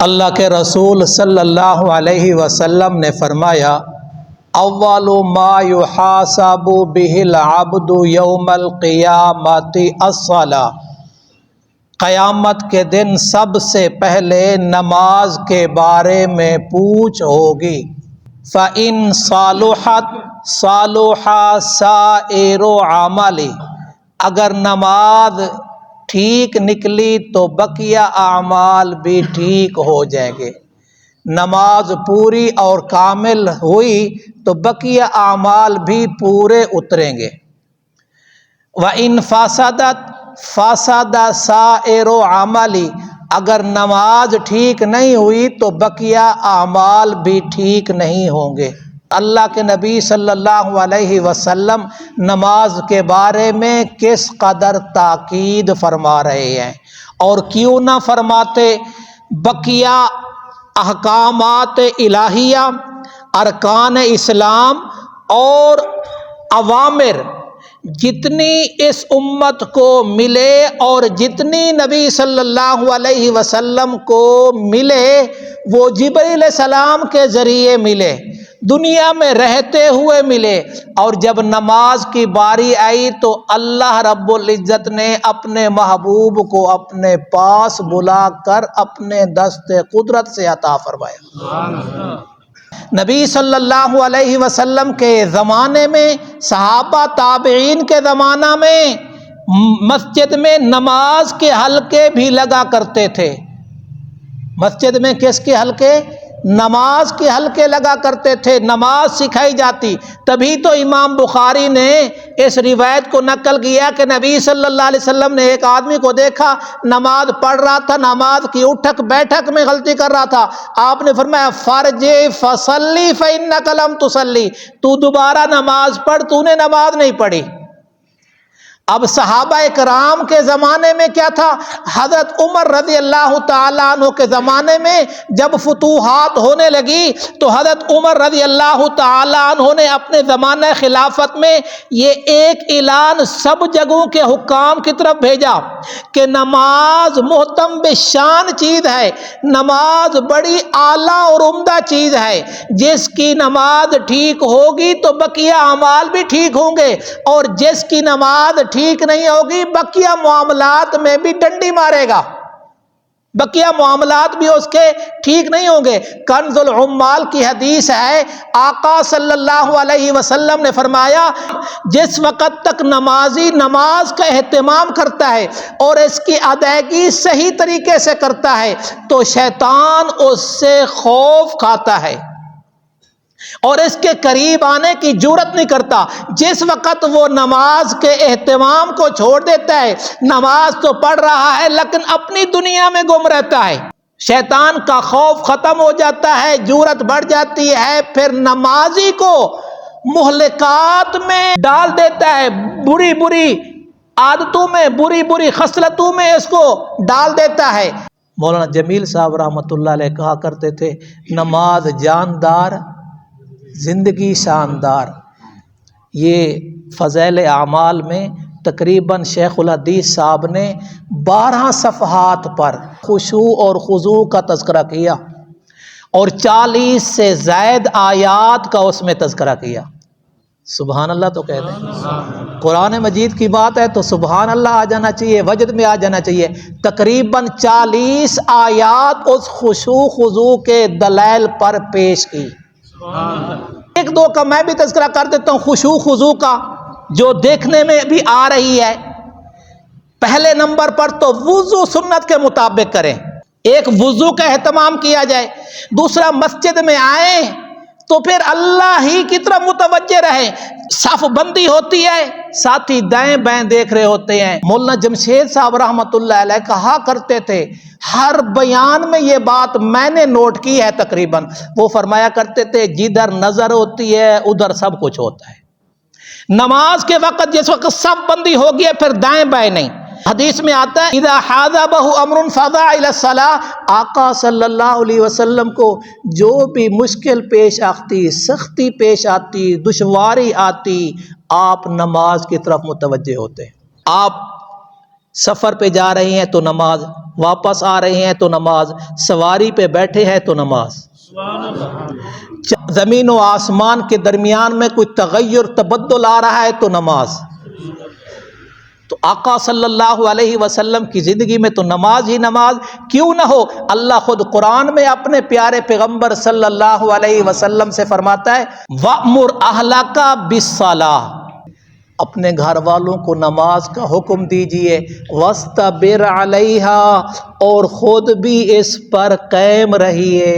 اللہ کے رسول صلی اللہ علیہ وسلم نے فرمایا، اول ما یحاسب بہ العبد یوم القیامۃ الصلاۃ، قیامت کے دن سب سے پہلے نماز کے بارے میں پوچھ ہوگی۔ فَإِن صَلُحَتْ صَلُحَ سَائِرُ عَمَلِ، اگر نماز ٹھیک نکلی تو بقیہ اعمال بھی ٹھیک ہو جائیں گے۔ نماز پوری اور کامل ہوئی تو بقیہ اعمال بھی پورے اتریں گے۔ وَإِن فَسَدَتْ فَسَدَ سَائِرُ عَمَلِ، اگر نماز ٹھیک نہیں ہوئی تو بقیہ اعمال بھی ٹھیک نہیں ہوں گے۔ اللہ کے نبی صلی اللہ علیہ وسلم نماز کے بارے میں کس قدر تاکید فرما رہے ہیں، اور کیوں نہ فرماتے؟ بقیہ احکامات الہیہ، ارکان اسلام اور اوامر جتنی اس امت کو ملے اور جتنی نبی صلی اللہ علیہ وسلم کو ملے وہ جبرائیل علیہ السلام کے ذریعے ملے، دنیا میں رہتے ہوئے ملے، اور جب نماز کی باری آئی تو اللہ رب العزت نے اپنے محبوب کو اپنے پاس بلا کر اپنے دست قدرت سے عطا فرمایا۔ نبی صلی اللہ علیہ وسلم کے زمانے میں، صحابہ تابعین کے زمانہ میں مسجد میں نماز کے حلقے بھی لگا کرتے تھے۔ مسجد میں کس کے حلقے؟ نماز کے حلقے لگا کرتے تھے، نماز سکھائی جاتی۔ تبھی تو امام بخاری نے اس روایت کو نقل کیا کہ نبی صلی اللہ علیہ وسلم نے ایک آدمی کو دیکھا نماز پڑھ رہا تھا، نماز کی اٹھک بیٹھک میں غلطی کر رہا تھا۔ آپ نے فرمایا فرجع فصلی فإنک لم تصلی، تو دوبارہ نماز پڑھ، تو نے نماز نہیں پڑھی۔ اب صحابہ کرام کے زمانے میں کیا تھا؟ حضرت عمر رضی اللہ تعالیٰ عنہ کے زمانے میں جب فتوحات ہونے لگی تو حضرت عمر رضی اللہ تعالیٰ عنہ نے اپنے زمانہ خلافت میں یہ ایک اعلان سب جگہوں کے حکام کی طرف بھیجا کہ نماز محتم بشان چیز ہے، نماز بڑی اعلیٰ اور عمدہ چیز ہے، جس کی نماز ٹھیک ہوگی تو بقیہ اعمال بھی ٹھیک ہوں گے، اور جس کی نماز ٹھیک نہیں ہوگی بقیہ معاملات میں بھی ڈنڈی مارے گا، بقیہ معاملات بھی اس کے ٹھیک نہیں ہوں گے۔ کنز العمال کی حدیث ہے، آقا صلی اللہ علیہ وسلم نے فرمایا جس وقت تک نمازی نماز کا اہتمام کرتا ہے اور اس کی ادائیگی صحیح طریقے سے کرتا ہے تو شیطان اس سے خوف کھاتا ہے اور اس کے قریب آنے کی جرات نہیں کرتا۔ جس وقت وہ نماز کے اہتمام کو چھوڑ دیتا ہے، نماز تو پڑھ رہا ہے لیکن اپنی دنیا میں گم رہتا ہے، شیطان کا خوف ختم ہو جاتا ہے، جرات بڑھ جاتی ہے، پھر نمازی کو مہلکات میں ڈال دیتا ہے، بری بری عادتوں میں، بری بری خصلتوں میں اس کو ڈال دیتا ہے۔ مولانا جمیل صاحب رحمۃ اللہ علیہ کہا کرتے تھے، نماز جاندار زندگی شاندار۔ یہ فضائل اعمال میں تقریباً شیخ الحدیث صاحب نے 12 صفحات پر خشوع اور خضوع کا تذکرہ کیا اور 40 سے زائد آیات کا اس میں تذکرہ کیا۔ سبحان اللہ تو کہہ دیں، قرآن مجید کی بات ہے تو سبحان اللہ آ جانا چاہیے، وجد میں آ جانا چاہیے۔ تقریباً 40 آیات اس خشوع خضوع کے دلائل پر پیش کی۔ ایک دو کا میں بھی تذکرہ کر دیتا ہوں خشوع خضوع کا، جو دیکھنے میں بھی آ رہی ہے۔ پہلے نمبر پر تو وضو سنت کے مطابق کریں، ایک وضو کا اہتمام کیا جائے۔ دوسرا، مسجد میں آئیں تو پھر اللہ ہی کی طرف متوجہ رہیں، صف بندی ہوتی ہے، ساتھی دائیں بائیں دیکھ رہے ہوتے ہیں۔ مولانا جمشید صاحب رحمۃ اللہ علیہ کہا کرتے تھے، ہر بیان میں یہ بات میں نے نوٹ کی ہے تقریباً، وہ فرمایا کرتے تھے جدھر نظر ہوتی ہے ادھر سب کچھ ہوتا ہے۔ نماز کے وقت جس وقت صف بندی ہوگی پھر دائیں بائیں نہیں۔ حدیث میں آتا ہے اذا حاذبہ امر فزع الی الصلاۃ، آقا صلی اللہ علیہ وسلم کو جو بھی مشکل پیش آتی، سختی پیش آتی، دشواری آتی، آپ نماز کی طرف متوجہ ہوتے ہیں۔ آپ سفر پہ جا رہے ہیں تو نماز، واپس آ رہے ہیں تو نماز، سواری پہ بیٹھے ہیں تو نماز، زمین و آسمان کے درمیان میں کوئی تغیر تبدل آ رہا ہے تو نماز۔ تو آقا صلی اللہ علیہ وسلم کی زندگی میں تو نماز ہی نماز کیوں نہ ہو؟ اللہ خود قرآن میں اپنے پیارے پیغمبر صلی اللہ علیہ وسلم سے فرماتا ہے وَأْمُرْ أَهْلَكَ بِالصَّلَاةِ، اپنے گھر والوں کو نماز کا حکم دیجئے، وَاسْتَبِرْ عَلَيْهَا، اور خود بھی اس پر قائم رہیے۔